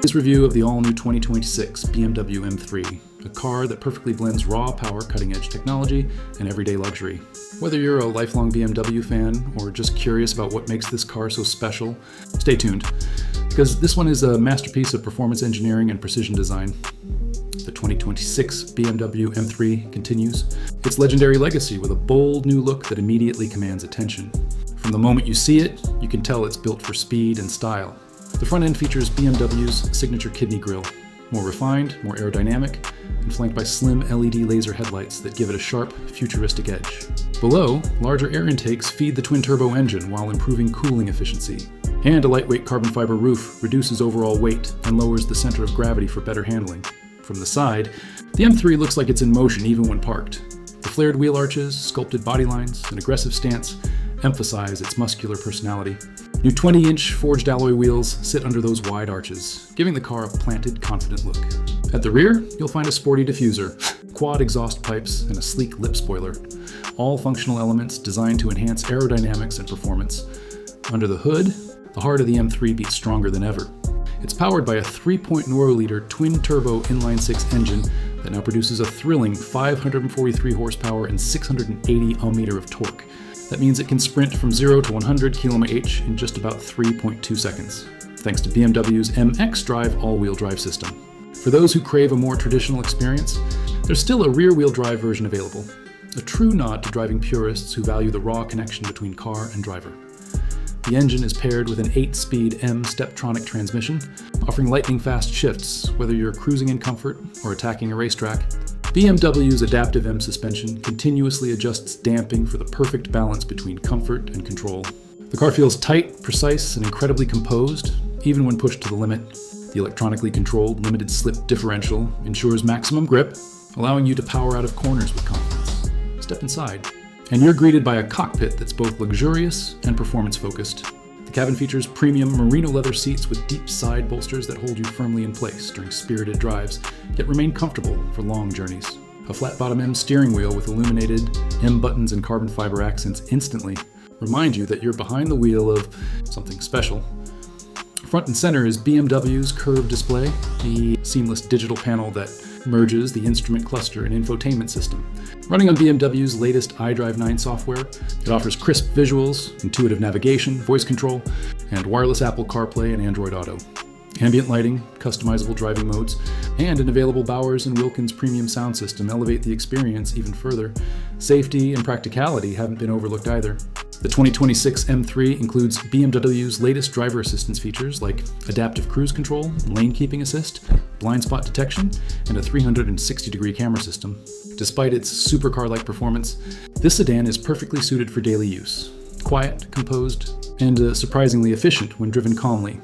This review of the all-new 2026 BMW M3, a car that perfectly blends raw power, cutting-edge technology, and everyday luxury. Whether you're a lifelong BMW fan or just curious about what makes this car so special, stay tuned, because this one is a masterpiece of performance engineering and precision design. The 2026 BMW M3 continues its legendary legacy with a bold new look that immediately commands attention. From the moment you see it, you can tell it's built for speed and style. The front end features BMW's signature kidney grille, more refined, more aerodynamic, and flanked by slim LED laser headlights that give it a sharp, futuristic edge. Below, larger air intakes feed the twin-turbo engine while improving cooling efficiency. And a lightweight carbon fiber roof reduces overall weight and lowers the center of gravity for better handling. From the side, the M3 looks like it's in motion even when parked. The flared wheel arches, sculpted body lines, and aggressive stance emphasize its muscular personality. New 20-inch forged alloy wheels sit under those wide arches, giving the car a planted, confident look. At the rear, you'll find a sporty diffuser, quad exhaust pipes, and a sleek lip spoiler, all functional elements designed to enhance aerodynamics and performance. Under the hood, the heart of the M3 beats stronger than ever. It's powered by a 3.0-liter twin-turbo inline-six engine that now produces a thrilling 543 horsepower and 680 Nm of torque. That means it can sprint from 0 to 100 km/h in just about 3.2 seconds, thanks to BMW's MX Drive all-wheel drive system. For those who crave a more traditional experience, there's still a rear-wheel drive version available, a true nod to driving purists who value the raw connection between car and driver. The engine is paired with an 8-speed M Steptronic transmission, offering lightning-fast shifts, whether you're cruising in comfort or attacking a racetrack. BMW's adaptive M suspension continuously adjusts damping for the perfect balance between comfort and control. The car feels tight, precise, and incredibly composed, even when pushed to the limit. The electronically controlled limited slip differential ensures maximum grip, allowing you to power out of corners with confidence. Step inside, and you're greeted by a cockpit that's both luxurious and performance-focused. The cabin features premium Merino leather seats with deep side bolsters that hold you firmly in place during spirited drives, yet remain comfortable for long journeys. A flat-bottom M steering wheel with illuminated M buttons and carbon fiber accents instantly remind you that you're behind the wheel of something special. Front and center is BMW's curved display, the seamless digital panel that merges the instrument cluster and infotainment system. Running on BMW's latest iDrive 9 software, it offers crisp visuals, intuitive navigation, voice control, and wireless Apple CarPlay and Android Auto. Ambient lighting, customizable driving modes, and an available Bowers & Wilkins premium sound system elevate the experience even further. Safety and practicality haven't been overlooked either. The 2026 M3 includes BMW's latest driver assistance features like adaptive cruise control, lane keeping assist, blind spot detection, and a 360-degree camera system. Despite its supercar-like performance, this sedan is perfectly suited for daily use. Quiet, composed, and surprisingly efficient when driven calmly.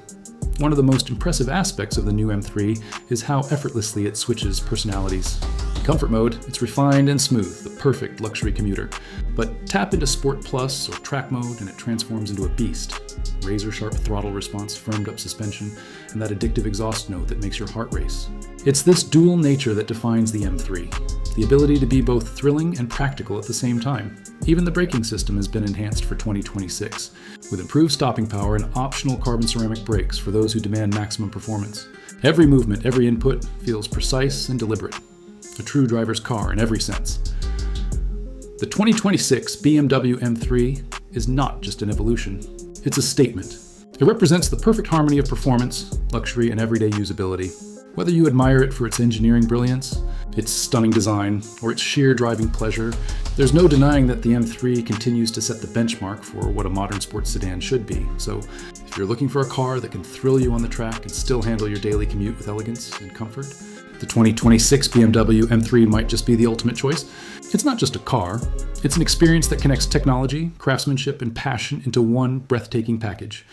One of the most impressive aspects of the new M3 is how effortlessly it switches personalities. In comfort mode, it's refined and smooth, the perfect luxury commuter. But tap into Sport Plus or Track mode and it transforms into a beast. Razor-sharp throttle response, firmed-up suspension, and that addictive exhaust note that makes your heart race. It's this dual nature that defines the M3, the ability to be both thrilling and practical at the same time. Even the braking system has been enhanced for 2026, with improved stopping power and optional carbon ceramic brakes for those who demand maximum performance. Every movement, every input feels precise and deliberate. A true driver's car in every sense. The 2026 BMW M3 is not just an evolution, it's a statement. It represents the perfect harmony of performance, luxury, and everyday usability. Whether you admire it for its engineering brilliance, its stunning design, or its sheer driving pleasure, there's no denying that the M3 continues to set the benchmark for what a modern sports sedan should be. So if you're looking for a car that can thrill you on the track and still handle your daily commute with elegance and comfort, the 2026 BMW M3 might just be the ultimate choice. It's not just a car, it's an experience that connects technology, craftsmanship, and passion into one breathtaking package.